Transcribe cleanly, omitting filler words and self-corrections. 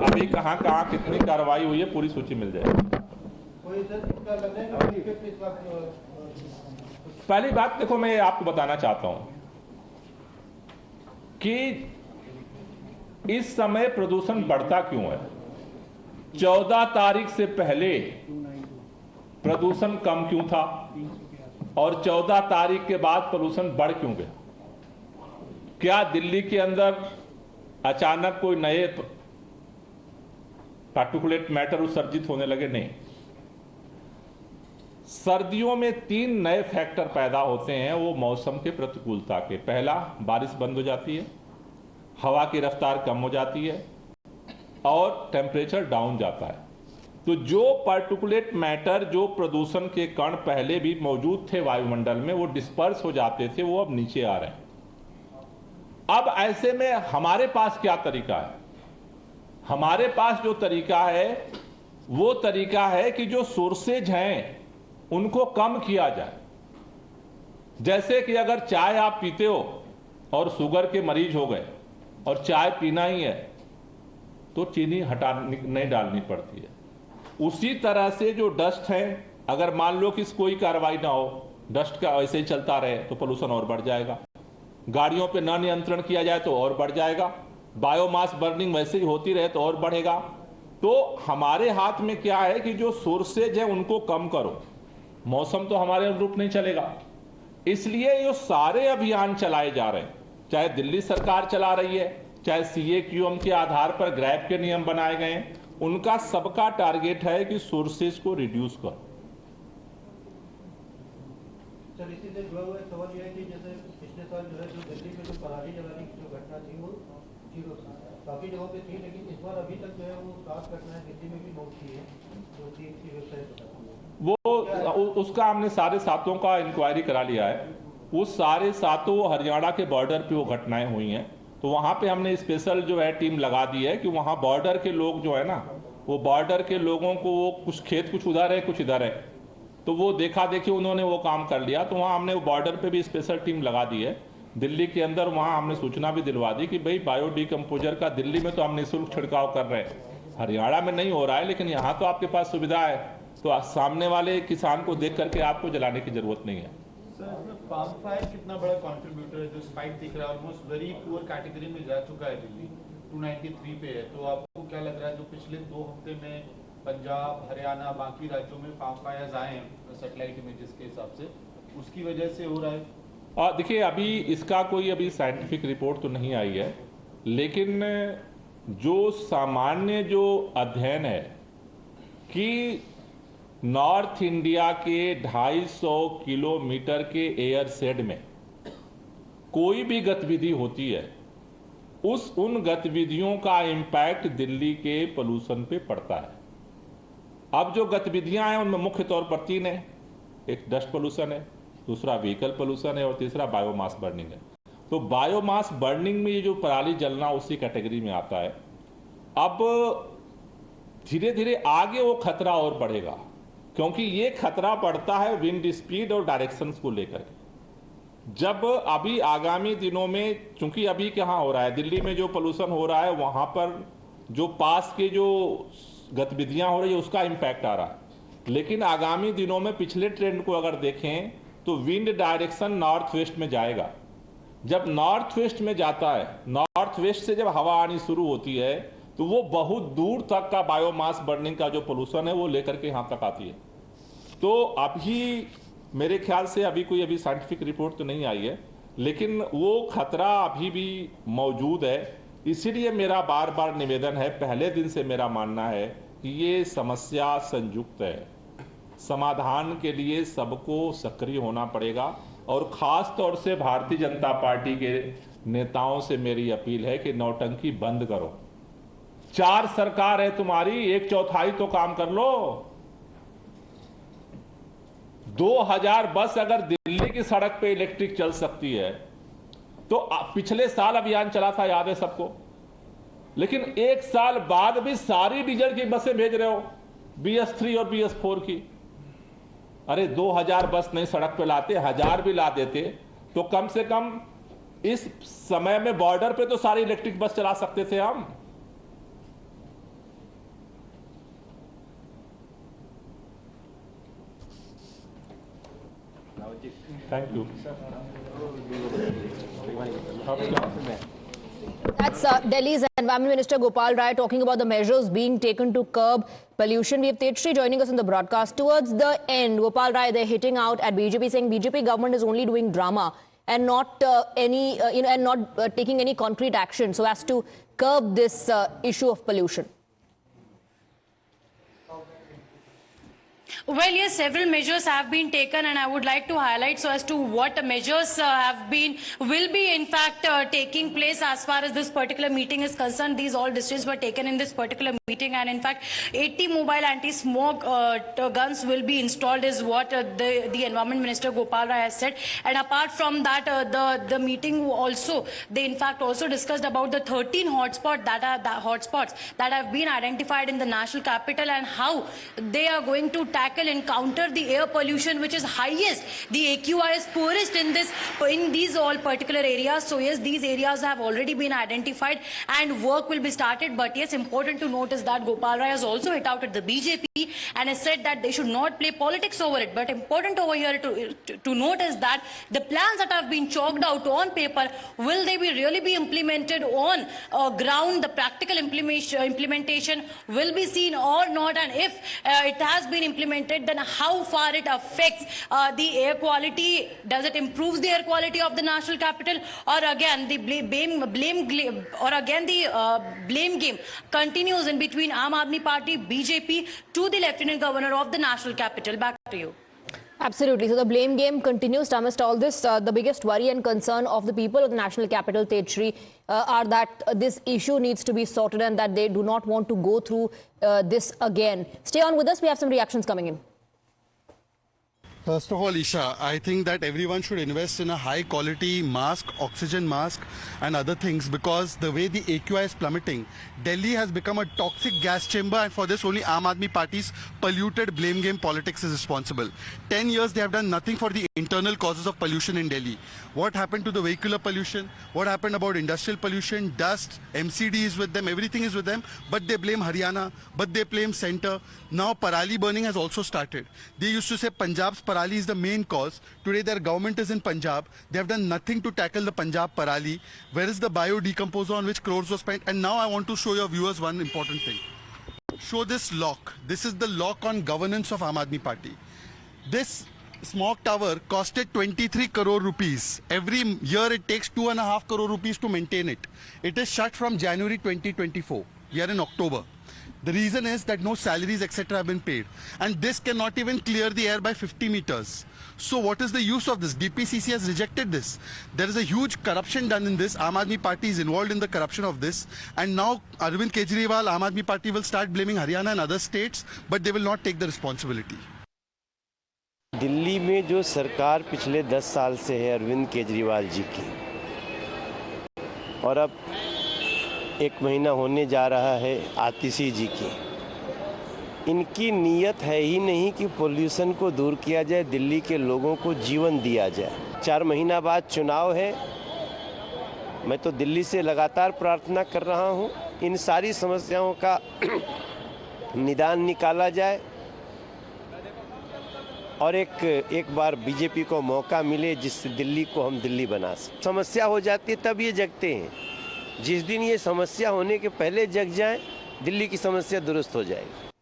अभी कहाँ कहाँ कितनी कार्रवाई हुई है पूरी सूची मिल जाएगी। पहली बात देखो, मैं आपको बताना चाहता हूं कि इस समय प्रदूषण बढ़ता क्यों है। 14 तारीख से पहले प्रदूषण कम क्यों था और 14 तारीख के बाद प्रदूषण बढ़ क्यों गया। क्या दिल्ली के अंदर अचानक कोई नए पार्टिकुलेट मैटर उत्सर्जित होने लगे? नहीं। सर्दियों में 3 नए फैक्टर पैदा होते हैं वो मौसम के प्रतिकूलता के। पहला, बारिश बंद हो जाती है, हवा की रफ्तार कम हो जाती है और टेम्परेचर डाउन जाता है। तो जो पार्टिकुलेट मैटर, जो प्रदूषण के कण पहले भी मौजूद थे वायुमंडल में, वो डिस्पर्स हो जाते थे, वो अब नीचे आ रहे हैं। अब ऐसे में हमारे पास क्या तरीका है? हमारे पास जो तरीका है वो तरीका है कि जो सोर्सेज हैं उनको कम किया जाए। जैसे कि अगर चाय आप पीते हो और शुगर के मरीज हो गए और चाय पीना ही है तो चीनी नहीं डालनी पड़ती है। उसी तरह से जो डस्ट है, अगर मान लो कि कोई कार्रवाई ना हो, डस्ट का ऐसे ही चलता रहे तो पोल्यूशन और बढ़ जाएगा। गाड़ियों पे न नियंत्रण किया जाए तो और बढ़ जाएगा। बायोमास बर्निंग वैसे ही होती रहे तो और बढ़ेगा। तो हमारे हाथ में क्या है कि जो सोर्सेज है उनको कम करो। मौसम तो हमारे अनुरूप नहीं चलेगा, इसलिए ये सारे अभियान चलाए जा रहे हैं। चाहे दिल्ली सरकार चला रही है, चाहे CAQM के आधार पर ग्रैब के नियम बनाए गए हैं, उनका सबका टारगेट है कि सोर्सेज को रिड्यूस करो। सर, इसी से जुड़ा हुआ एक सवाल यह है कि जैसे पिछले साल जो है जो दिल्ली में जो पराली जलाने की जो घटना थी वो 0 थी, काफी जगहों पे थी, लेकिन इस बार अभी तक जो है वो 7 घटनाएं दिल्ली में भी नोट की है, जो कि वेबसाइट बताती है। वो उसका हमने सारे 7 का इंक्वायरी करा लिया है। वो सारे 7 हरियाणा के बॉर्डर पे वो घटनाएं हुई हैं। तो वहां पे हमने स्पेशल जो है टीम लगा दी है कि वहां बॉर्डर के लोग जो है ना, वो बॉर्डर के लोगों को, वो कुछ खेत कुछ उधर है कुछ इधर है, तो वो देखा देखी उन्होंने वो काम कर लिया। तो वहाँ हमने वो बॉर्डर पे भी स्पेशल टीम लगा दी है दिल्ली के अंदर। वहाँ हमने सूचना भी दिलवा दी कि भाई बायोडिकम्पोजर का दिल्ली में तो हम निःशुल्क छिड़काव कर रहे हैं, हरियाणा में नहीं हो रहा है, लेकिन यहाँ तो आपके पास सुविधा है, तो सामने वाले किसान को देख करके आपको जलाने की जरूरत नहीं है। सर, इसमें पाम फायर कितना बड़ा कंट्रीब्यूटर है? जो स्पाइक दिख रहा है ऑलमोस्ट वेरी पुअर कैटेगरी में जा चुका है, दिल्ली 293 पे है। तो आपको क्या लग रहा है जो पिछले 2 हफ्ते में पंजाब, हरियाणा, बाकी राज्यों में पाम फायर्स आए हैं सैटेलाइट इमेजेस के हिसाब से, उसकी वजह से हो रहा है? देखिए, अभी इसका कोई अभी साइंटिफिक रिपोर्ट तो नहीं आई है, लेकिन जो सामान्य जो अध्ययन है कि नॉर्थ इंडिया के 250 किलोमीटर के एयर शेड में कोई भी गतिविधि होती है, उन गतिविधियों का इंपैक्ट दिल्ली के पोल्यूशन पे पड़ता है। अब जो गतिविधियां हैं उनमें मुख्य तौर पर 3 है। एक डस्ट पोल्यूशन है, दूसरा व्हीकल पोल्यूशन है और तीसरा बायोमास बर्निंग है। तो बायोमास बर्निंग में ये जो पराली जलना उसी कैटेगरी में आता है। अब धीरे धीरे आगे वो खतरा और बढ़ेगा, क्योंकि ये खतरा बढ़ता है विंड स्पीड और डायरेक्शंस को लेकर। जब अभी आगामी दिनों में, चूंकि अभी कहाँ हो रहा है, दिल्ली में जो पोल्यूशन हो रहा है वहां पर जो पास के जो गतिविधियां हो रही है उसका इंपैक्ट आ रहा है, लेकिन आगामी दिनों में पिछले ट्रेंड को अगर देखें तो विंड डायरेक्शन नॉर्थ वेस्ट में जाएगा। जब नॉर्थ वेस्ट में जाता है, नॉर्थ वेस्ट से जब हवा आनी शुरू होती है तो वो बहुत दूर तक का बायोमास बर्निंग का जो पोल्यूशन है वो लेकर के यहां तक आती है। तो अभी मेरे ख्याल से अभी साइंटिफिक रिपोर्ट तो नहीं आई है, लेकिन वो खतरा अभी भी मौजूद है। इसीलिए मेरा बार बार निवेदन है, पहले दिन से मेरा मानना है कि ये समस्या संयुक्त है, समाधान के लिए सबको सक्रिय होना पड़ेगा। और खास तौर से भारतीय जनता पार्टी के नेताओं से मेरी अपील है कि नौटंकी बंद करो। 4 सरकार है तुम्हारी, 1/4 तो काम कर लो। 2000 बस अगर दिल्ली की सड़क पे इलेक्ट्रिक चल सकती है तो पिछले साल अभियान चला था, याद है सबको, लेकिन 1 साल बाद भी सारी डीजल की बसें भेज रहे हो, BS3 और BS4 की। अरे 2000 बस नहीं सड़क पे लाते, 1000 भी ला देते तो कम से कम इस समय में बॉर्डर पे तो सारी इलेक्ट्रिक बस चला सकते थे हम। Thank you. That's Delhi's Environment Minister Gopal Rai talking about the measures being taken to curb pollution. We have Tetri joining us in the broadcast. Towards the end, Gopal Rai, they're hitting out at BJP, saying BJP government is only doing drama and not taking any concrete action so as to curb this issue of pollution. Well, yes, several measures have been taken, and I would like to highlight so as to what measures will be in fact taking place as far as this particular meeting is concerned. These all decisions were taken in this particular meeting, and in fact 80 mobile anti-smoke guns will be installed is what the Environment Minister Gopal Rai has said. And apart from that, the meeting also, they in fact also discussed about the 13 hotspots that have been identified in the national capital and how they are going to tackle and counter the air pollution which is highest. The AQI is poorest in these all particular areas. So yes, these areas have already been identified and work will be started. But yes, important to note is that Gopal Rai has also hit out at the BJP and has said that they should not play politics over it. But important over here to note is that the plans that have been chalked out on paper, will they really be implemented on ground? The practical implementation will be seen or not, and if it has been implemented, then how far it affects the air quality. Does it improve the air quality of the national capital, or again the blame game continues in between Aam Aadmi Party, BJP to the Lieutenant Governor of the national capital? Back to you. Absolutely. So the blame game continues. Amidst all this, the biggest worry and concern of the people of the national capital, Tetri, are that this issue needs to be sorted and that they do not want to go through this again. Stay on with us. We have some reactions coming in. First of all, Isha, I think that everyone should invest in a high quality mask, oxygen mask and other things, because the way the AQI is plummeting, Delhi has become a toxic gas chamber, and for this only Aam Aadmi Party's polluted blame game politics is responsible. 10 years they have done nothing for the internal causes of pollution in Delhi. What happened to the vehicular pollution? What happened about industrial pollution? Dust, MCD is with them, everything is with them, but they blame Haryana, but they blame centre. Now Parali burning has also started. They used to say Punjab's Parali is the main cause. Today their government is in Punjab. They have done nothing to tackle the Punjab Parali. Where is the biodecomposer on which crores were spent? And now I want to show your viewers one important thing. Show this lock. This is the lock on governance of Aam Aadmi Party. This smoke tower costed 23 crore rupees. Every year it takes 2.5 crore rupees to maintain it. It is shut from January 2024. We are in October. The reason is that no salaries etc. have been paid, and this cannot even clear the air by 50 meters. So what is the use of this? DPCC has rejected this. There is a huge corruption done in this. Aam Aadmi Party is involved in the corruption of this, and now Arvind Kejriwal, Aam Aadmi Party will start blaming Haryana and other states, but they will not take the responsibility. Delhi में जो सरकार पिछले 10 साल से है अरविंद केजरीवाल जी की, और अब 1 महीना होने जा रहा है आतिशी जी की, इनकी नीयत है ही नहीं कि पोल्यूशन को दूर किया जाए, दिल्ली के लोगों को जीवन दिया जाए। 4 महीना बाद चुनाव है। मैं तो दिल्ली से लगातार प्रार्थना कर रहा हूं, इन सारी समस्याओं का निदान निकाला जाए और एक बार बीजेपी को मौका मिले जिससे दिल्ली को हम दिल्ली बना सकें। समस्या हो जाती है तब ये जगते हैं। जिस दिन ये समस्या होने के पहले जग जाए, दिल्ली की समस्या दुरुस्त हो जाएगी।